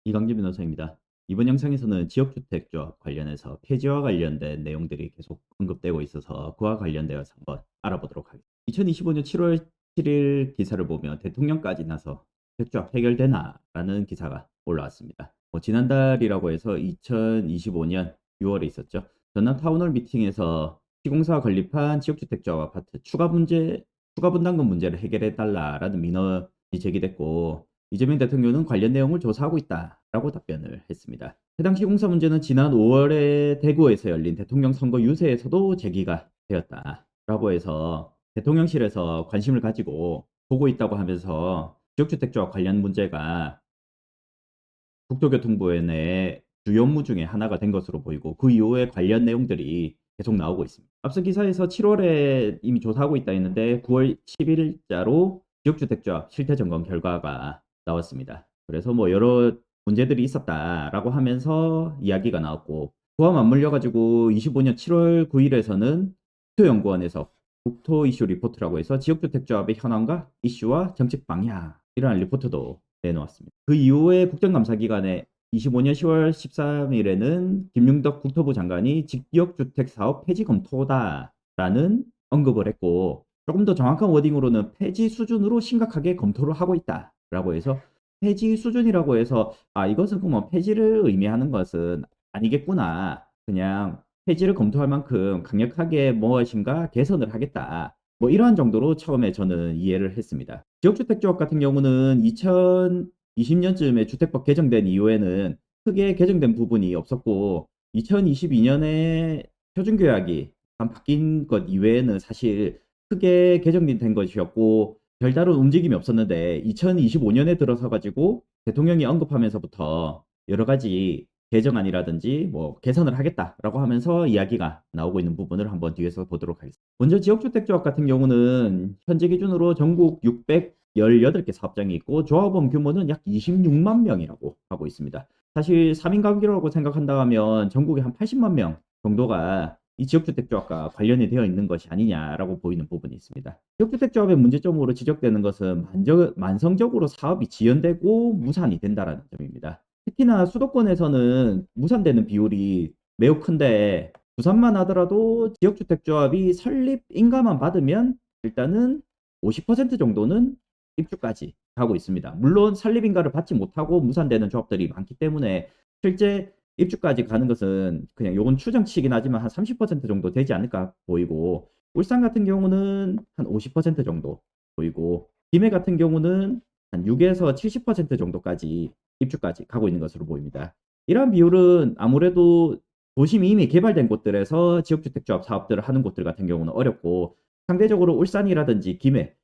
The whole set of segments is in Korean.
이강진 변호사입니다. 이번 영상에서는 지역주택조합 관련해서 폐지와 관련된 내용들이 계속 언급되고 있어서 그와 관련되어서 한번 알아보도록 하겠습니다. 2025년 7월 7일 기사를 보면 대통령까지 나서 주택조합 해결되나? 라는 기사가 올라왔습니다. 지난달이라고 해서 2025년 6월에 있었죠. 전남 타운홀 미팅에서 시공사가 건립한 지역주택조합 아파트 추가 분담금 문제를 해결해달라라는 민원이 제기됐고, 이재명 대통령은 관련 내용을 조사하고 있다라고 답변을 했습니다. 해당 시공사 문제는 지난 5월에 대구에서 열린 대통령 선거 유세에서도 제기가 되었다라고 해서 대통령실에서 관심을 가지고 보고 있다고 하면서 지역주택조합 관련 문제가 국토교통부의 내 주요 업무 중에 하나가 된 것으로 보이고, 그 이후에 관련 내용들이 계속 나오고 있습니다. 앞서 기사에서 7월에 이미 조사하고 있다 했는데 9월 10일자로 지역주택조합 실태점검 결과가 나왔습니다. 그래서 여러 문제들이 있었다라고 하면서 이야기가 나왔고, 그와 맞물려 가지고 25년 7월 9일에서는 국토연구원에서 국토 이슈 리포트라고 해서 지역주택조합의 현황과 이슈와 정책 방향, 이러한 리포트도 내놓았습니다. 그 이후에 국정감사기간에 25년 10월 13일에는 김용덕 국토부 장관이 지역주택 사업 폐지 검토다라는 언급을 했고, 조금 더 정확한 워딩으로는 폐지 수준으로 심각하게 검토를 하고 있다라고 해서, 폐지 수준이라고 해서 이것은 폐지를 의미하는 것은 아니겠구나, 그냥 폐지를 검토할 만큼 강력하게 무엇인가 개선을 하겠다, 이러한 정도로 처음에 저는 이해를 했습니다. 지역주택조합 같은 경우는 2020년쯤에 주택법 개정된 이후에는 크게 개정된 부분이 없었고, 2022년에 표준규약이 바뀐 것 이외에는 사실 크게 개정된 것이었고 별다른 움직임이 없었는데, 2025년에 들어서 가지고 대통령이 언급하면서부터 여러 가지 개정안이라든지 개선을 하겠다라고 하면서 이야기가 나오고 있는 부분을 한번 뒤에서 보도록 하겠습니다. 먼저 지역주택조합 같은 경우는 현재 기준으로 전국 618개 사업장이 있고 조합원 규모는 약 26만 명이라고 하고 있습니다. 사실 3인 가구라고 생각한다면 전국에 한 80만 명 정도가 이 지역주택조합과 관련이 되어 있는 것이 아니냐라고 보이는 부분이 있습니다. 지역주택조합의 문제점으로 지적되는 것은 만성적으로 사업이 지연되고 무산이 된다는 점입니다. 특히나 수도권에서는 무산되는 비율이 매우 큰데, 부산만 하더라도 지역주택조합이 설립 인가만 받으면 일단은 50% 정도는 입주까지 가고 있습니다. 물론 설립 인가를 받지 못하고 무산되는 조합들이 많기 때문에 실제 입주까지 가는 것은 그냥 요건 추정치긴 하지만 한 30% 정도 되지 않을까 보이고, 울산 같은 경우는 한 50% 정도 보이고, 김해 같은 경우는 한 6에서 70% 정도까지 입주까지 가고 있는 것으로 보입니다. 이러한 비율은 아무래도 도심이 이미 개발된 곳들에서 지역주택조합 사업들을 하는 곳들 같은 경우는 어렵고, 상대적으로 울산이라든지 김해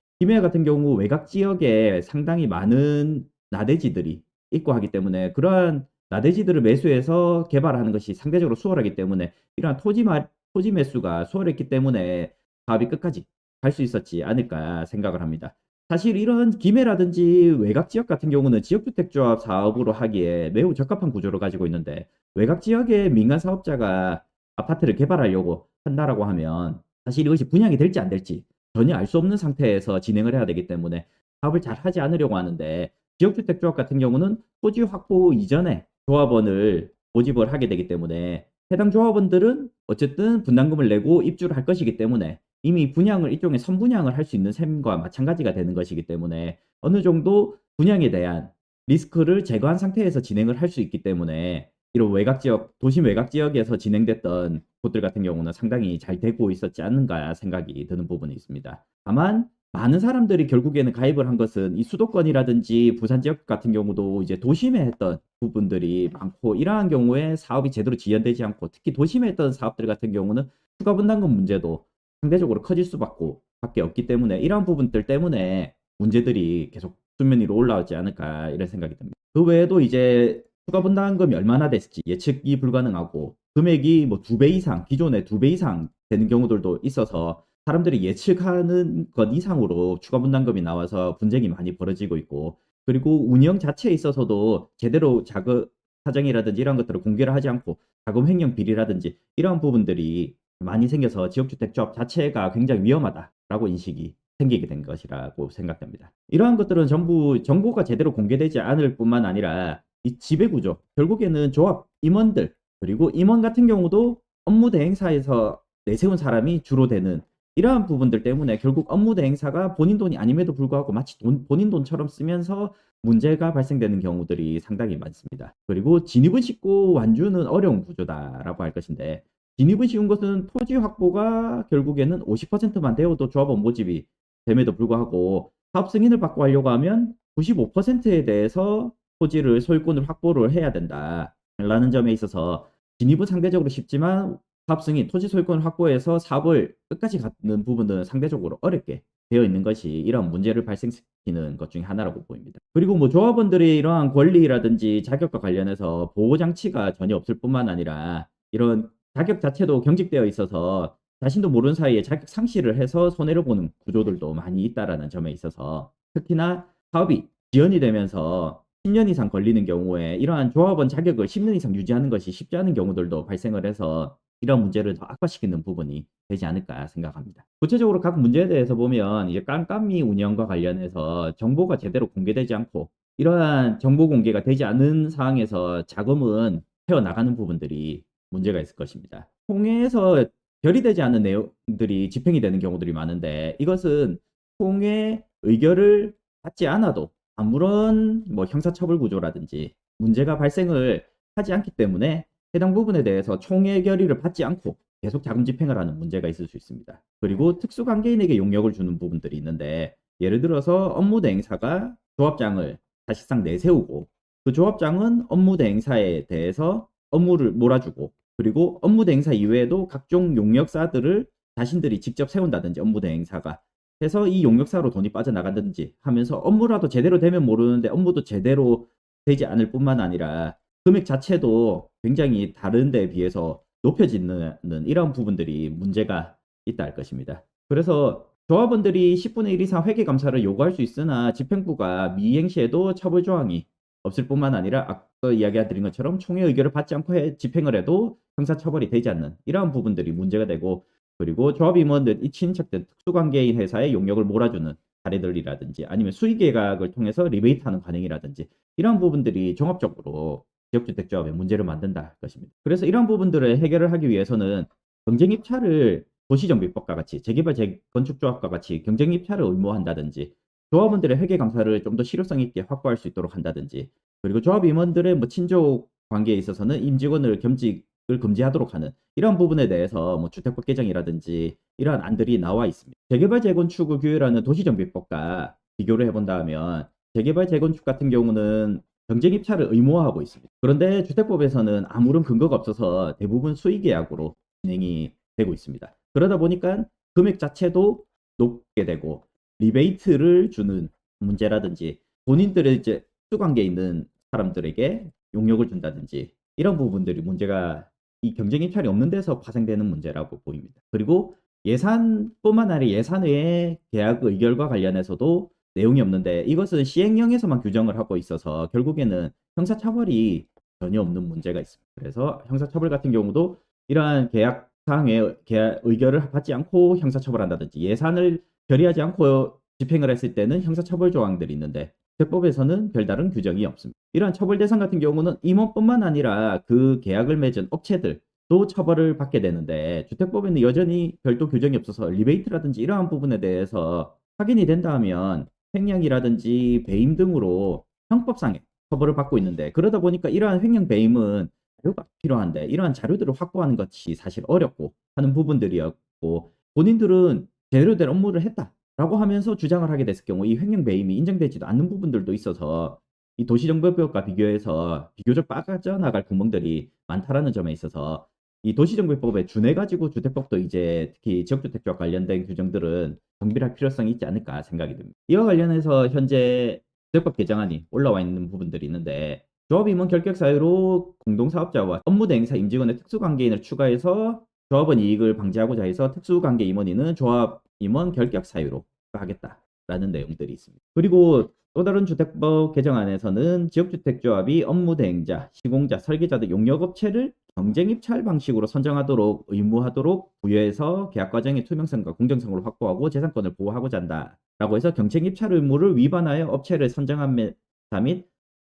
같은 경우 외곽 지역에 상당히 많은 나대지들이 있고 하기 때문에, 그러한 나대지들을 매수해서 개발하는 것이 상대적으로 수월하기 때문에 이러한 토지 매수가 수월했기 때문에 사업이 끝까지 갈 수 있었지 않을까 생각을 합니다. 사실 이런 김해라든지 외곽 지역 같은 경우는 지역주택조합 사업으로 하기에 매우 적합한 구조를 가지고 있는데, 외곽 지역의 민간 사업자가 아파트를 개발하려고 한다라고 하면 사실 이것이 분양이 될지 안 될지 전혀 알 수 없는 상태에서 진행을 해야 되기 때문에 사업을 잘 하지 않으려고 하는데, 지역주택조합 같은 경우는 토지 확보 이전에 조합원을 모집을 하게 되기 때문에 해당 조합원들은 어쨌든 분담금을 내고 입주를 할 것이기 때문에 이미 분양을 일종의 선분양을 할 수 있는 셈과 마찬가지가 되는 것이기 때문에 어느 정도 분양에 대한 리스크를 제거한 상태에서 진행을 할 수 있기 때문에, 이런 외곽 지역, 도심 외곽 지역에서 진행됐던 곳들 같은 경우는 상당히 잘 되고 있었지 않는가 생각이 드는 부분이 있습니다. 다만 많은 사람들이 결국에는 가입을 한 것은 이 수도권이라든지 부산 지역 같은 경우도 이제 도심에 했던 부분들이 많고, 이러한 경우에 사업이 제대로 지연되지 않고, 특히 도심에 했던 사업들 같은 경우는 추가 분담금 문제도 상대적으로 커질 수밖에 없기 때문에, 이러한 부분들 때문에 문제들이 계속 수면 위로 올라오지 않을까 이런 생각이 듭니다. 그 외에도 이제 추가 분담금이 얼마나 됐을지 예측이 불가능하고, 금액이 2배 이상, 기존의 2배 이상 되는 경우들도 있어서 사람들이 예측하는 것 이상으로 추가 분담금이 나와서 분쟁이 많이 벌어지고 있고, 그리고 운영 자체에 있어서도 제대로 자금 사정이라든지 이런 것들을 공개를 하지 않고 자금 횡령 비리라든지 이런 부분들이 많이 생겨서 지역주택조합 자체가 굉장히 위험하다라고 인식이 생기게 된 것이라고 생각됩니다. 이러한 것들은 전부 정보가 제대로 공개되지 않을 뿐만 아니라 이 지배구조, 결국에는 조합 임원들, 그리고 임원 같은 경우도 업무 대행사에서 내세운 사람이 주로 되는 이러한 부분들 때문에 결국 업무 대행사가 본인 돈이 아님에도 불구하고 마치 본인 돈처럼 쓰면서 문제가 발생되는 경우들이 상당히 많습니다. 그리고 진입은 쉽고 완주는 어려운 구조다라고 할 것인데, 진입은 쉬운 것은 토지 확보가 결국에는 50%만 되어도 조합원 모집이 됨에도 불구하고 사업 승인을 받고 하려고 하면 95%에 대해서 토지를 소유권을 확보를 해야 된다라는 점에 있어서 진입은 상대적으로 쉽지만 사업 승인, 토지 소유권을 확보해서 사업을 끝까지 갖는 부분은 상대적으로 어렵게 되어 있는 것이 이런 문제를 발생시키는 것 중에 하나라고 보입니다. 그리고 뭐 조합원들이 이러한 권리라든지 자격과 관련해서 보호 장치가 전혀 없을 뿐만 아니라 이런 자격 자체도 경직되어 있어서 자신도 모르는 사이에 자격 상실을 해서 손해를 보는 구조들도 많이 있다라는 점에 있어서 특히나 사업이 지연이 되면서 10년 이상 걸리는 경우에 이러한 조합원 자격을 10년 이상 유지하는 것이 쉽지 않은 경우들도 발생을 해서 이런 문제를 더 악화시키는 부분이 되지 않을까 생각합니다. 구체적으로 각 문제에 대해서 보면 이제 깜깜이 운영과 관련해서 정보가 제대로 공개되지 않고 이러한 정보 공개가 되지 않은 상황에서 자금은 헤어나가는 부분들이 문제가 있을 것입니다. 통해에서 결의되지 않은 내용들이 집행이 되는 경우들이 많은데 이것은 통해 의결을 받지 않아도 아무런 뭐 형사처벌 구조라든지 문제가 발생을 하지 않기 때문에 해당 부분에 대해서 총회 결의를 받지 않고 계속 자금 집행을 하는 문제가 있을 수 있습니다. 그리고 특수관계인에게 용역을 주는 부분들이 있는데 예를 들어서 업무 대행사가 조합장을 사실상 내세우고 그 조합장은 업무 대행사에 대해서 업무를 몰아주고 그리고 업무 대행사 이외에도 각종 용역사들을 자신들이 직접 세운다든지 업무 대행사가 해서 이 용역사로 돈이 빠져나간다든지 하면서 업무라도 제대로 되면 모르는데 업무도 제대로 되지 않을 뿐만 아니라 금액 자체도 굉장히 다른 데에 비해서 높여지는 이런 부분들이 문제가 있다 할 것입니다. 그래서 조합원들이 10분의 1 이상 회계감사를 요구할 수 있으나 집행부가 미이행 시에도 처벌 조항이 없을 뿐만 아니라 앞서 이야기해드린 것처럼 총회 의결을 받지 않고 집행을 해도 형사처벌이 되지 않는 이러한 부분들이 문제가 되고 그리고 조합 임원들, 이 친인척들, 특수관계인 회사에 용역을 몰아주는 사례들이라든지 아니면 수의계약을 통해서 리베이트하는 관행이라든지 이러한 부분들이 종합적으로 지역주택조합의 문제를 만든다 할 것입니다. 그래서 이러한 부분들을 해결을 하기 위해서는 경쟁입찰을 도시정비법과 같이 재개발 재건축조합과 같이 경쟁입찰을 의무화한다든지 조합원들의 회계감사를 좀 더 실효성 있게 확보할 수 있도록 한다든지 그리고 조합 임원들의 뭐 친족 관계에 있어서는 임직원을 겸직을 금지하도록 하는 이런 부분에 대해서 뭐 주택법 개정이라든지 이러한 안들이 나와 있습니다. 재개발 재건축을 규율하는 도시정비법과 비교를 해본다면 재개발 재건축 같은 경우는 경쟁 입찰을 의무화하고 있습니다. 그런데 주택법에서는 아무런 근거가 없어서 대부분 수의계약으로 진행이 되고 있습니다. 그러다 보니까 금액 자체도 높게 되고 리베이트를 주는 문제라든지 본인들의 이제 수관계에 있는 사람들에게 용역을 준다든지 이런 부분들이 문제가 이 경쟁 입찰이 없는 데서 파생되는 문제라고 보입니다. 그리고 예산뿐만 아니라 예산 외에 계약 의결과 관련해서도 내용이 없는데 이것은 시행령에서만 규정을 하고 있어서 결국에는 형사처벌이 전혀 없는 문제가 있습니다. 그래서 형사처벌 같은 경우도 이러한 계약 사항의 계약 의결을 받지 않고 형사처벌한다든지 예산을 결의하지 않고 집행을 했을 때는 형사처벌 조항들이 있는데 주택법에서는 별다른 규정이 없습니다. 이러한 처벌 대상 같은 경우는 임원뿐만 아니라 그 계약을 맺은 업체들도 처벌을 받게 되는데 주택법에는 여전히 별도 규정이 없어서 리베이트라든지 이러한 부분에 대해서 확인이 된다면 횡령이라든지 배임 등으로 형법상의 처벌을 받고 있는데 그러다 보니까 이러한 횡령 배임은 자료가 필요한데 이러한 자료들을 확보하는 것이 사실 어렵고 하는 부분들이었고 본인들은 제대로 된 업무를 했다라고 하면서 주장을 하게 됐을 경우 이 횡령 배임이 인정되지도 않는 부분들도 있어서 이 도시정비법과 비교해서 비교적 빠져나갈 구멍들이 많다라는 점에 있어서 이 도시정비법에 준해 가지고 주택법도 이제 특히 지역주택과 관련된 규정들은 정비할 필요성이 있지 않을까 생각이 듭니다. 이와 관련해서 현재 주택법 개정안이 올라와 있는 부분들이 있는데 조합임원 결격 사유로 공동사업자와 업무대행사 임직원의 특수관계인을 추가해서 조합원 이익을 방지하고자 해서 특수관계 임원인은 조합임원 결격 사유로 하겠다라는 내용들이 있습니다. 그리고 또 다른 주택법 개정안에서는 지역주택조합이 업무대행자, 시공자, 설계자 등 용역업체를 경쟁입찰 방식으로 선정하도록 의무하도록 부여해서 계약 과정의 투명성과 공정성을 확보하고 재산권을 보호하고자 한다라고 해서 경쟁입찰 의무를 위반하여 업체를 선정한 및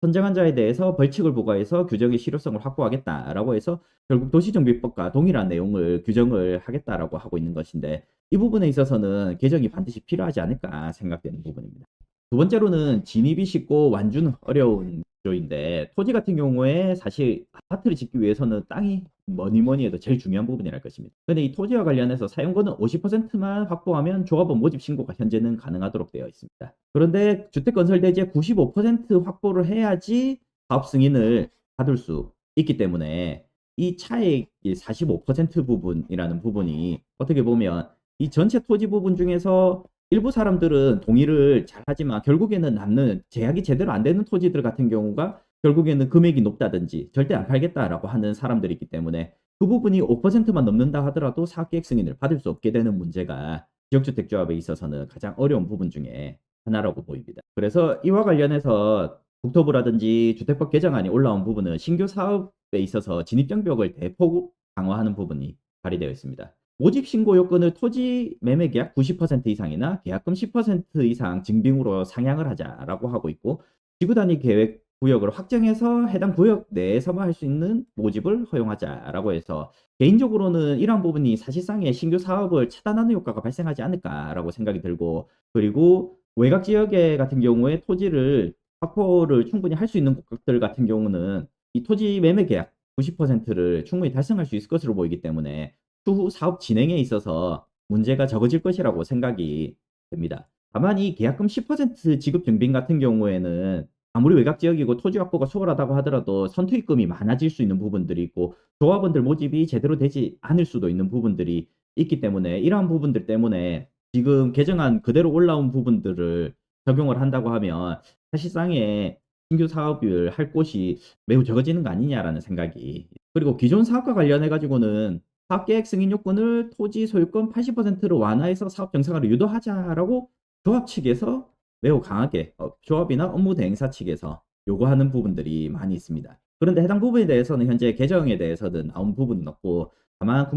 선정한 자에 대해서 벌칙을 부과해서 규정의 실효성을 확보하겠다라고 해서 결국 도시정비법과 동일한 내용을 규정을 하겠다라고 하고 있는 것인데 이 부분에 있어서는 개정이 반드시 필요하지 않을까 생각되는 부분입니다. 두 번째로는 진입이 쉽고 완주는 어려운 구조인데 토지 같은 경우에 사실 아파트를 짓기 위해서는 땅이 뭐니 해도 제일 중요한 부분이랄 것입니다. 근데 이 토지와 관련해서 사용권은 50%만 확보하면 조합원 모집 신고가 현재는 가능하도록 되어 있습니다. 그런데 주택건설대지의 95% 확보를 해야지 사업 승인을 받을 수 있기 때문에 이 차액 45% 부분이라는 부분이 어떻게 보면 이 전체 토지 부분 중에서 일부 사람들은 동의를 잘 하지만 결국에는 남는 제약이 제대로 안 되는 토지들 같은 경우가 결국에는 금액이 높다든지 절대 안 팔겠다라고 하는 사람들이 있기 때문에 그 부분이 5%만 넘는다 하더라도 사업계획 승인을 받을 수 없게 되는 문제가 지역주택조합에 있어서는 가장 어려운 부분 중에 하나라고 보입니다. 그래서 이와 관련해서 국토부라든지 주택법 개정안이 올라온 부분은 신규 사업에 있어서 진입장벽을 대폭 강화하는 부분이 발의되어 있습니다. 모집 신고 요건을 토지 매매 계약 90% 이상이나 계약금 10% 이상 증빙으로 상향을 하자라고 하고 있고 지구 단위 계획 구역을 확정해서 해당 구역 내에서만 할 수 있는 모집을 허용하자라고 해서 개인적으로는 이러한 부분이 사실상의 신규 사업을 차단하는 효과가 발생하지 않을까라고 생각이 들고 그리고 외곽 지역에 같은 경우에 토지를 확보를 충분히 할 수 있는 곳들 같은 경우는 이 토지 매매 계약 90%를 충분히 달성할 수 있을 것으로 보이기 때문에 추후 사업 진행에 있어서 문제가 적어질 것이라고 생각이 됩니다. 다만 이 계약금 10% 지급 증빙 같은 경우에는 아무리 외곽 지역이고 토지 확보가 수월하다고 하더라도 선투입금이 많아질 수 있는 부분들이 있고 조합원들 모집이 제대로 되지 않을 수도 있는 부분들이 있기 때문에 이러한 부분들 때문에 지금 개정안 그대로 올라온 부분들을 적용을 한다고 하면 사실상의 신규 사업을 할 곳이 매우 적어지는 거 아니냐라는 생각이 그리고 기존 사업과 관련해 가지고는 사업계획 승인 요건을 토지 소유권 80%로 완화해서 사업 정상화를 유도하자라고 조합 측에서 매우 강하게 조합이나 업무 대행사 측에서 요구하는 부분들이 많이 있습니다. 그런데 해당 부분에 대해서는 현재 개정에 대해서는 나온 부분은 없고 다만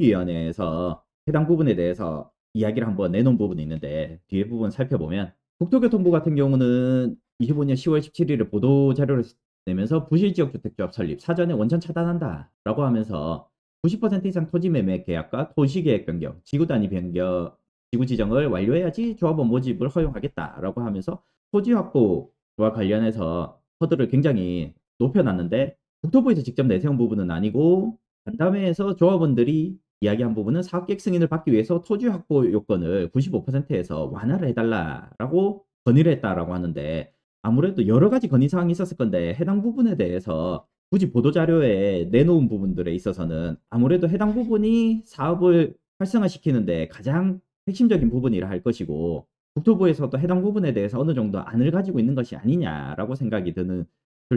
국민권익위원회에서 해당 부분에 대해서 이야기를 한번 내놓은 부분이 있는데 뒤에 부분 살펴보면 국토교통부 같은 경우는 25년 10월 17일에 보도자료를 내면서 부실지역주택조합 설립 사전에 원천 차단한다라고 하면서 90% 이상 토지 매매 계약과 토지계획 변경, 지구 단위 변경, 지구 지정을 완료해야지 조합원 모집을 허용하겠다라고 하면서 토지 확보와 관련해서 허들을 굉장히 높여놨는데 국토부에서 직접 내세운 부분은 아니고 간담회에서 조합원들이 이야기한 부분은 사업계획 승인을 받기 위해서 토지 확보 요건을 95%에서 완화를 해달라라고 건의를 했다라고 하는데 아무래도 여러 가지 건의 사항이 있었을 건데 해당 부분에 대해서 굳이 보도자료에 내놓은 부분들에 있어서는 아무래도 해당 부분이 사업을 활성화시키는데 가장 핵심적인 부분이라 할 것이고 국토부에서도 해당 부분에 대해서 어느 정도 안을 가지고 있는 것이 아니냐라고 생각이 들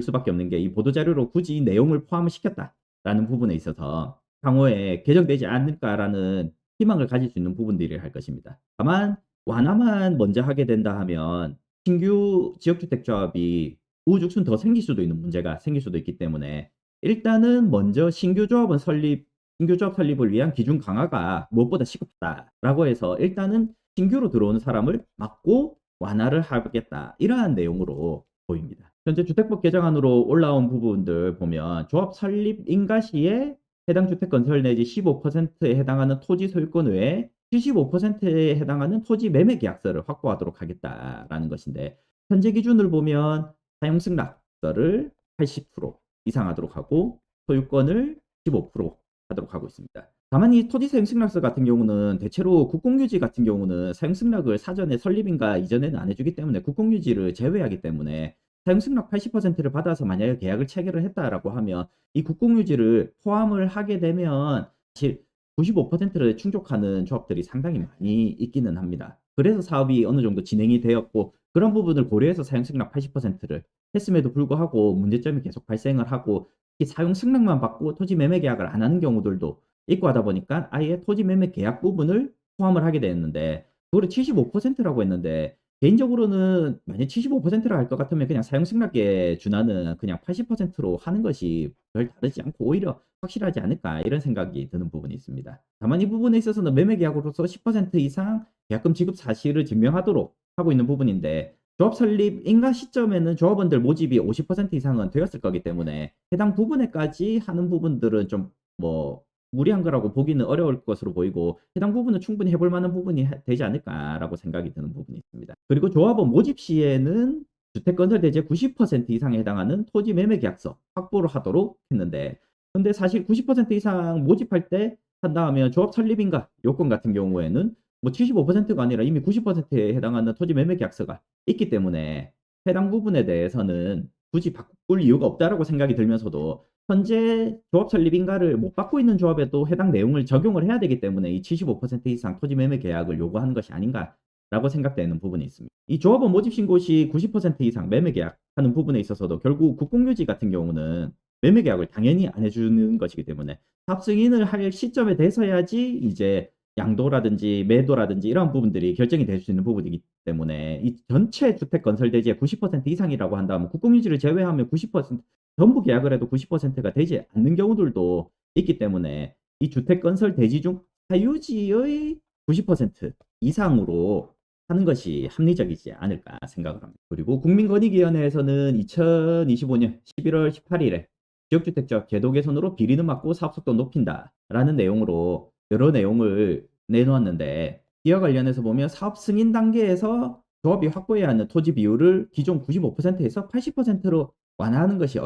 수밖에 없는 게 이 보도자료로 굳이 내용을 포함을 시켰다라는 부분에 있어서 향후에 개정되지 않을까라는 희망을 가질 수 있는 부분들이 할 것입니다. 다만 완화만 먼저 하게 된다 하면 신규 지역주택조합이 우후죽순 더 생길 수도 있는 문제가 생길 수도 있기 때문에 일단은 먼저 신규 조합 설립을 위한 기준 강화가 무엇보다 시급하다라고 해서 일단은 신규로 들어오는 사람을 막고 완화를 하겠다. 이러한 내용으로 보입니다. 현재 주택법 개정안으로 올라온 부분들 보면 조합 설립 인가 시에 해당 주택 건설 내지 15%에 해당하는 토지 소유권 외에 75%에 해당하는 토지 매매 계약서를 확보하도록 하겠다라는 것인데 현재 기준을 보면 사용 승낙서를 80% 이상 하도록 하고 소유권을 15% 하도록 하고 있습니다. 다만 이 토지 사용 승낙서 같은 경우는 대체로 국공유지 같은 경우는 사용 승낙을 사전에 설립인가 이전에는 안 해주기 때문에 국공유지를 제외하기 때문에 사용 승낙 80%를 받아서 만약에 계약을 체결을 했다라고 하면 이 국공유지를 포함을 하게 되면 사실 95%를 충족하는 조합들이 상당히 많이 있기는 합니다. 그래서 사업이 어느 정도 진행이 되었고 그런 부분을 고려해서 사용 승낙 80%를 했음에도 불구하고 문제점이 계속 발생을 하고 사용 승낙만 받고 토지 매매 계약을 안 하는 경우들도 있고 하다 보니까 아예 토지 매매 계약 부분을 포함을 하게 되었는데 그거를 75%라고 했는데 개인적으로는 만약 75%라 할 것 같으면 그냥 사용 승낙에 준하는 그냥 80%로 하는 것이 별 다르지 않고 오히려 확실하지 않을까 이런 생각이 드는 부분이 있습니다. 다만 이 부분에 있어서는 매매 계약으로서 10% 이상 계약금 지급 사실을 증명하도록 하고 있는 부분인데 조합 설립 인가 시점에는 조합원들 모집이 50% 이상은 되었을 거기 때문에 해당 부분에까지 하는 부분들은 좀 뭐 무리한 거라고 보기는 어려울 것으로 보이고 해당 부분은 충분히 해볼 만한 부분이 되지 않을까라고 생각이 드는 부분이 있습니다. 그리고 조합원 모집 시에는 주택건설 대지의 90% 이상에 해당하는 토지 매매 계약서 확보를 하도록 했는데, 근데 사실 90% 이상 모집할 때 한다 하면 조합 설립인가 요건 같은 경우에는 뭐 75%가 아니라 이미 90%에 해당하는 토지 매매 계약서가 있기 때문에 해당 부분에 대해서는 굳이 바꿀 이유가 없다라고 생각이 들면서도 현재 조합 설립인가를 못 받고 있는 조합에도 해당 내용을 적용을 해야 되기 때문에 이 75% 이상 토지 매매 계약을 요구하는 것이 아닌가라고 생각되는 부분이 있습니다. 이 조합원 모집 신고 시 90% 이상 매매 계약하는 부분에 있어서도 결국 국공유지 같은 경우는 매매 계약을 당연히 안 해주는 것이기 때문에 사업 승인을 할 시점에 돼서야지 이제 양도라든지 매도라든지 이런 부분들이 결정이 될 수 있는 부분이기 때문에 이 전체 주택 건설 대지의 90% 이상이라고 한다면 국공유지를 제외하면 90% 전부 계약을 해도 90%가 되지 않는 경우들도 있기 때문에 이 주택 건설 대지 중 사유지의 90% 이상으로 하는 것이 합리적이지 않을까 생각을 합니다. 그리고 국민권익위원회에서는 2025년 11월 18일에 지역주택조합 제도 개선으로 비리는 막고 사업속도 높인다라는 내용으로 여러 내용을 내놓았는데, 이와 관련해서 보면 사업 승인 단계에서 조합이 확보해야 하는 토지 비율을 기존 95%에서 80%로 완화하는 것이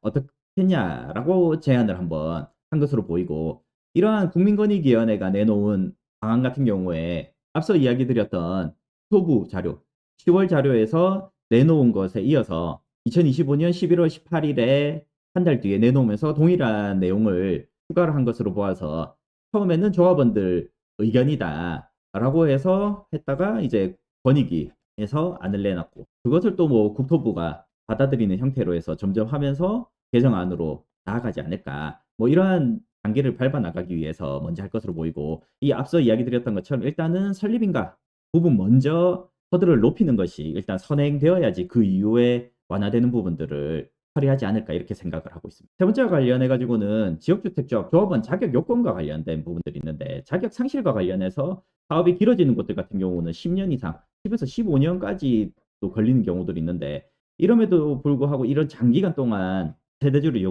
어떻겠냐라고 제안을 한번 한 것으로 보이고, 이러한 국민권익위원회가 내놓은 방안 같은 경우에 앞서 이야기 드렸던 소부 자료 10월 자료에서 내놓은 것에 이어서 2025년 11월 18일에 한 달 뒤에 내놓으면서 동일한 내용을 추가를 한 것으로 보아서 처음에는 조합원들 의견이다라고 해서 했다가 이제 권익위에서 안을 내놨고, 그것을 또 뭐 국토부가 받아들이는 형태로 해서 점점 하면서 개정안으로 나아가지 않을까, 뭐 이러한 단계를 밟아 나가기 위해서 먼저 할 것으로 보이고, 이 앞서 이야기 드렸던 것처럼 일단은 설립인가 부분 먼저 허들을 높이는 것이 일단 선행되어야지 그 이후에 완화되는 부분들을 처리하지 않을까 이렇게 생각을 하고 있습니다. 세 번째와 관련해 가지고는 지역주택조합 조합원 자격 요건과 관련된 부분들이 있는데, 자격 상실과 관련해서 사업이 길어지는 곳들 같은 경우는 10년 이상 10에서 15년까지도 걸리는 경우들이 있는데, 이럼에도 불구하고 이런 장기간 동안 세대주를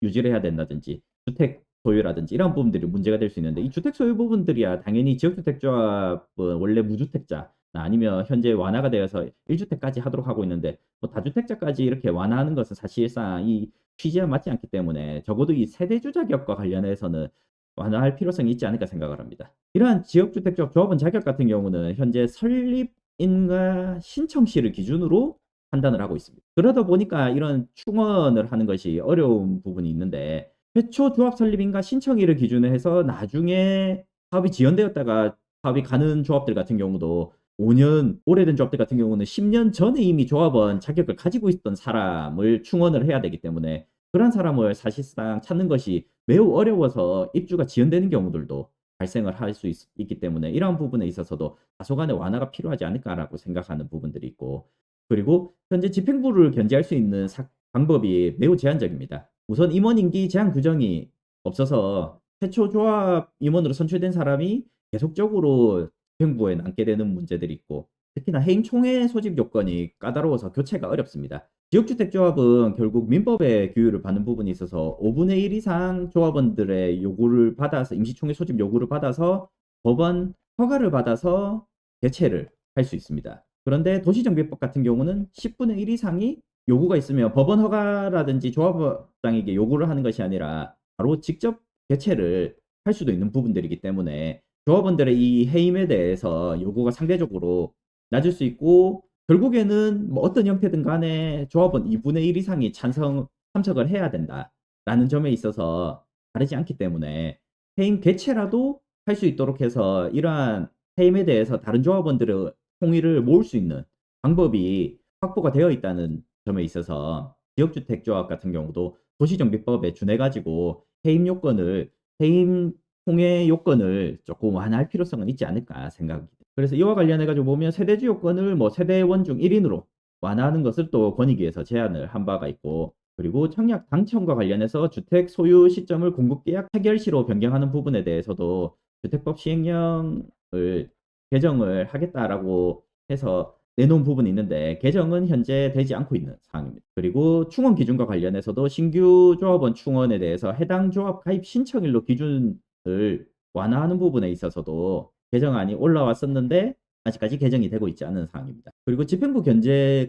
유지를 해야 된다든지 주택 소유라든지 이런 부분들이 문제가 될 수 있는데, 이 주택 소유 부분들이야 당연히 지역주택조합은 원래 무주택자 아니면 현재 완화가 되어서 1주택까지 하도록 하고 있는데, 뭐 다주택자까지 이렇게 완화하는 것은 사실상 이 취지와 맞지 않기 때문에 적어도 이 세대주 자격과 관련해서는 완화할 필요성이 있지 않을까 생각을 합니다. 이러한 지역주택조합 조합원 자격 같은 경우는 현재 설립인가 신청 시를 기준으로 판단을 하고 있습니다. 그러다 보니까 이런 충원을 하는 것이 어려운 부분이 있는데, 최초 조합 설립인가 신청일을 기준으로 해서 나중에 사업이 지연되었다가 사업이 가는 조합들 같은 경우도 5년 오래된 조합들 같은 경우는 10년 전에 이미 조합원 자격을 가지고 있던 사람을 충원을 해야 되기 때문에 그런 사람을 사실상 찾는 것이 매우 어려워서 입주가 지연되는 경우들도 발생을 할 수 있기 때문에 이러한 부분에 있어서도 다소간의 완화가 필요하지 않을까라고 생각하는 부분들이 있고, 그리고 현재 집행부를 견제할 수 있는 방법이 매우 제한적입니다. 우선 임원 임기 제한 규정이 없어서 최초 조합 임원으로 선출된 사람이 계속적으로 집행부에 남게 되는 문제들이 있고, 특히나 해임 총회 소집 요건이 까다로워서 교체가 어렵습니다. 지역주택조합은 결국 민법의 규율을 받는 부분이 있어서 5분의 1 이상 조합원들의 요구를 받아서 임시총회 소집 요구를 받아서 법원 허가를 받아서 개최를 할 수 있습니다. 그런데 도시정비법 같은 경우는 10분의 1 이상이 요구가 있으면 법원 허가라든지 조합장에게 요구를 하는 것이 아니라 바로 직접 개최를 할 수도 있는 부분들이기 때문에 조합원들의 이 해임에 대해서 요구가 상대적으로 낮을 수 있고, 결국에는 뭐 어떤 형태든 간에 조합원 2분의 1 이상이 참석을 해야 된다라는 점에 있어서 다르지 않기 때문에 해임 개최라도 할 수 있도록 해서 이러한 해임에 대해서 다른 조합원들의 동의를 모을 수 있는 방법이 확보가 되어 있다는 점에 있어서 지역주택조합 같은 경우도 도시정비법에 준해 가지고 해임 통해 요건을 조금 완화할 필요성은 있지 않을까 생각합니다. 그래서 이와 관련해 가지고 보면 세대주 요건을 뭐 세대원 중 1인으로 완화하는 것을 또 권익위에서 제안을 한 바가 있고, 그리고 청약 당첨과 관련해서 주택 소유 시점을 공급계약 체결시로 변경하는 부분에 대해서도 주택법 시행령을 개정을 하겠다라고 해서 내놓은 부분이 있는데 개정은 현재 되지 않고 있는 상황입니다. 그리고 충원 기준과 관련해서도 신규 조합원 충원에 대해서 해당 조합 가입 신청일로 기준을 완화하는 부분에 있어서도 개정안이 올라왔었는데 아직까지 개정이 되고 있지 않은 상황입니다. 그리고 집행부 견제와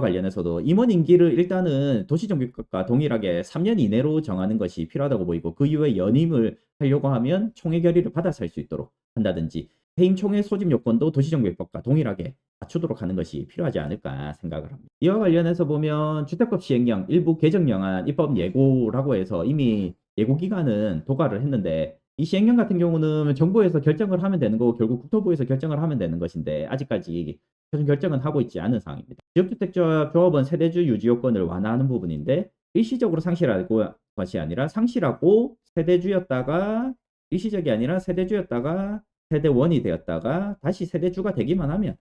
관련해서도 임원 임기를 일단은 도시정비법과 동일하게 3년 이내로 정하는 것이 필요하다고 보이고 그 이후에 연임을 하려고 하면 총회 결의를 받아서 할 수 있도록 한다든지 해임 총회 소집 요건도 도시정비법과 동일하게 갖추도록 하는 것이 필요하지 않을까 생각을 합니다. 이와 관련해서 보면 주택법 시행령 일부 개정령안 입법 예고라고 해서 이미 예고 기간은 도과를 했는데 이 시행령 같은 경우는 정부에서 결정을 하면 되는 거고 결국 국토부에서 결정을 하면 되는 것인데 아직까지 최종 결정은 하고 있지 않은 상황입니다. 지역주택조합원 세대주 유지 요건을 완화하는 부분인데 일시적으로 상실하고 것이 아니라 상실하고 세대주였다가 일시적이 아니라 세대주였다가 세대원이 되었다가 다시 세대주가 되기만 하면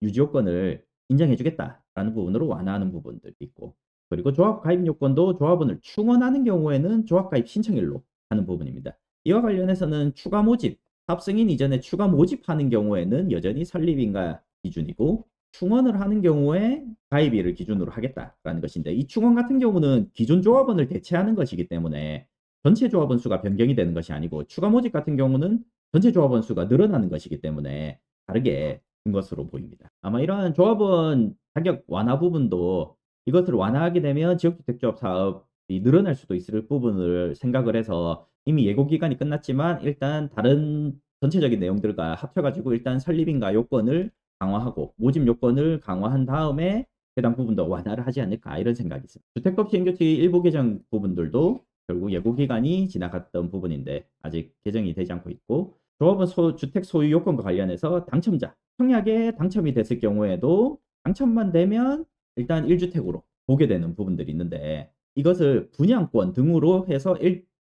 유지 요건을 인정해주겠다라는 부분으로 완화하는 부분들이 있고 그리고 조합 가입 요건도 조합원을 충원하는 경우에는 조합 가입 신청일로 하는 부분입니다. 이와 관련해서는 추가 모집, 합승인 이전에 추가 모집하는 경우에는 여전히 설립인가 기준이고 충원을 하는 경우에 가입일을 기준으로 하겠다라는 것인데 이 충원 같은 경우는 기존 조합원을 대체하는 것이기 때문에 전체 조합원 수가 변경이 되는 것이 아니고 추가 모집 같은 경우는 전체 조합원 수가 늘어나는 것이기 때문에 다르게 된 것으로 보입니다. 아마 이러한 조합원 자격 완화 부분도 이것을 완화하게 되면 지역주택조합 사업이 늘어날 수도 있을 부분을 생각을 해서 이미 예고 기간이 끝났지만 일단 다른 전체적인 내용들과 합쳐가지고 일단 설립인가 요건을 강화하고 모집 요건을 강화한 다음에 해당 부분도 완화를 하지 않을까 이런 생각이 있습니다. 주택법 시행규칙 일부 개정 부분들도 결국 예고 기간이 지나갔던 부분인데 아직 개정이 되지 않고 있고 조합원 주택 소유 요건과 관련해서 당첨자 청약에 당첨이 됐을 경우에도 당첨만 되면 일단 1주택으로 보게 되는 부분들이 있는데 이것을 분양권 등으로 해서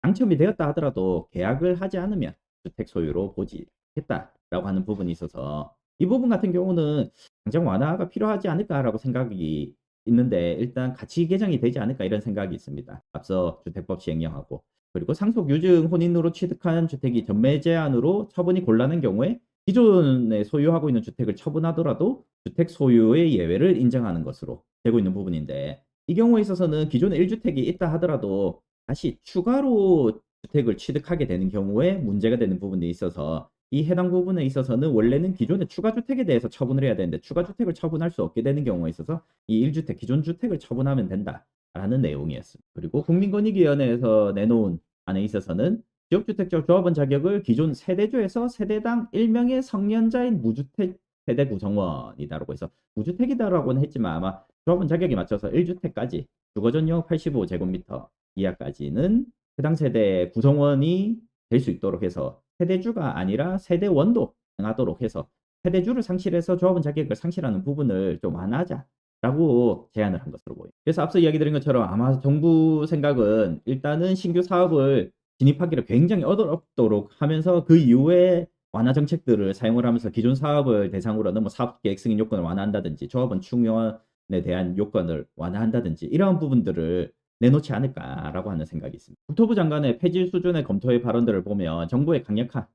당첨이 되었다 하더라도 계약을 하지 않으면 주택 소유로 보지 않겠다라고 하는 부분이 있어서 이 부분 같은 경우는 당장 완화가 필요하지 않을까라고 생각이 있는데 일단 같이 개정이 되지 않을까 이런 생각이 있습니다. 앞서 주택법 시행령하고 그리고 상속 유증 혼인으로 취득한 주택이 전매 제한으로 처분이 곤란한 경우에 기존에 소유하고 있는 주택을 처분하더라도 주택 소유의 예외를 인정하는 것으로 되고 있는 부분인데 이 경우에 있어서는 기존에 1주택이 있다 하더라도 다시 추가로 주택을 취득하게 되는 경우에 문제가 되는 부분이 있어서 이 해당 부분에 있어서는 원래는 기존의 추가주택에 대해서 처분을 해야 되는데 추가주택을 처분할 수 없게 되는 경우에 있어서 이 1주택 기존 주택을 처분하면 된다라는 내용이었습니다. 그리고 국민권익위원회에서 내놓은 안에 있어서는 지역주택자 조합원 자격을 기존 세대주에서 세대당 1명의 성년자인 무주택 세대 구성원이다라고 해서 무주택이다라고는 했지만 아마 조합원 자격에 맞춰서 1주택까지 주거전용 85제곱미터 이하까지는 해당 세대 구성원이 될 수 있도록 해서 세대주가 아니라 세대원도 가능하도록 해서 세대주를 상실해서 조합원 자격을 상실하는 부분을 좀 완화하자라고 제안을 한 것으로 보여요. 그래서 앞서 이야기 드린 것처럼 아마 정부 생각은 일단은 신규 사업을 진입하기를 굉장히 어렵도록 하면서 그 이후에 완화 정책들을 사용을 하면서 기존 사업을 대상으로는 뭐 사업 계획 승인 요건을 완화한다든지 조합원 충원에 대한 요건을 완화한다든지 이러한 부분들을 내놓지 않을까라고 하는 생각이 있습니다. 국토부 장관의 폐지 수준의 검토의 발언들을 보면 정부의 강력한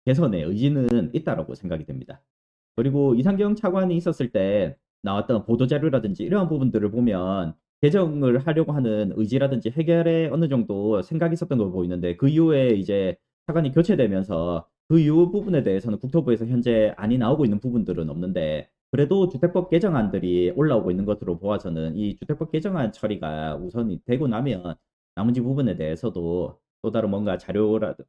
개선의 의지는 있다라고 생각이 됩니다. 그리고 이상경 차관이 있었을 때 나왔던 보도자료라든지 이러한 부분들을 보면 개정을 하려고 하는 의지라든지 해결에 어느 정도 생각이 있었던 걸 보이는데 그 이후에 이제 차관이 교체되면서 그 이후 부분에 대해서는 국토부에서 현재 안이 나오고 있는 부분들은 없는데 그래도 주택법 개정안들이 올라오고 있는 것으로 보아서는 이 주택법 개정안 처리가 우선이 되고 나면 나머지 부분에 대해서도 또 다른 뭔가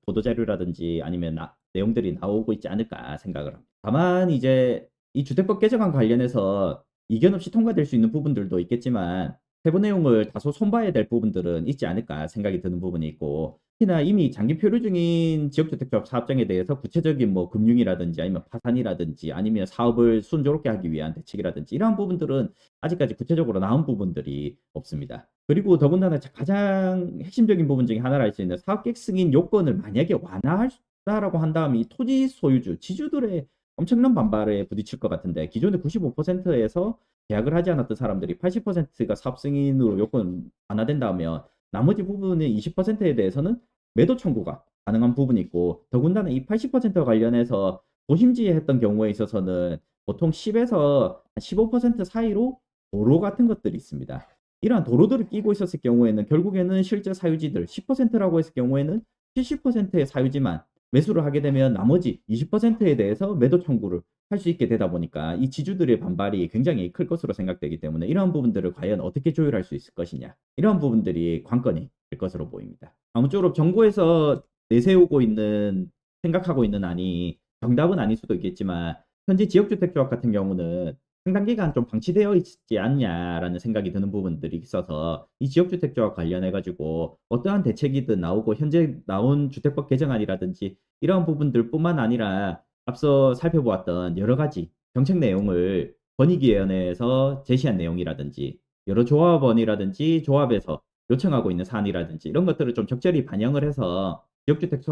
보도자료라든지 아니면 내용들이 나오고 있지 않을까 생각을 합니다. 다만 이제 이 주택법 개정안 관련해서 이견 없이 통과될 수 있는 부분들도 있겠지만 세부 내용을 다소 손봐야 될 부분들은 있지 않을까 생각이 드는 부분이 있고 특히나 이미 장기 표류 중인 지역주택조합 사업장에 대해서 구체적인 뭐 금융이라든지 아니면 파산이라든지 아니면 사업을 순조롭게 하기 위한 대책이라든지 이러한 부분들은 아직까지 구체적으로 나온 부분들이 없습니다. 그리고 더군다나 가장 핵심적인 부분 중에 하나라 할 수 있는 사업계획 승인 요건을 만약에 완화한다라고 한다면 이 토지 소유주, 지주들의 엄청난 반발에 부딪힐 것 같은데 기존의 95%에서 계약을 하지 않았던 사람들이 80%가 사업 승인으로 요건 완화된다면 나머지 부분의 20%에 대해서는 매도 청구가 가능한 부분이 있고 더군다나 이 80%와 관련해서 도심지에 했던 경우에 있어서는 보통 10에서 15% 사이로 도로 같은 것들이 있습니다. 이러한 도로들을 끼고 있었을 경우에는 결국에는 실제 사유지들 10%라고 했을 경우에는 70%의 사유지만 매수를 하게 되면 나머지 20%에 대해서 매도 청구를 할 수 있게 되다 보니까 이 지주들의 반발이 굉장히 클 것으로 생각되기 때문에 이러한 부분들을 과연 어떻게 조율할 수 있을 것이냐. 이러한 부분들이 관건이 될 것으로 보입니다. 아무쪼록 정부에서 내세우고 있는 생각하고 있는 안이 정답은 아닐 수도 있겠지만 현재 지역주택조합 같은 경우는 상당 기간 좀 방치되어 있지 않냐라는 생각이 드는 부분들이 있어서 이 지역주택조합 관련해 가지고 어떠한 대책이든 나오고 현재 나온 주택법 개정안이라든지 이러한 부분들뿐만 아니라 앞서 살펴보았던 여러 가지 정책 내용을 권익위원회에서 제시한 내용이라든지 여러 조합원이라든지 조합에서 요청하고 있는 사안이라든지 이런 것들을 좀 적절히 반영을 해서 지역주택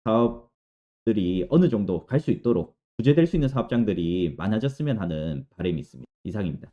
사업들이 어느 정도 갈 수 있도록 구제될 수 있는 사업장들이 많아졌으면 하는 바람이 있습니다. 이상입니다.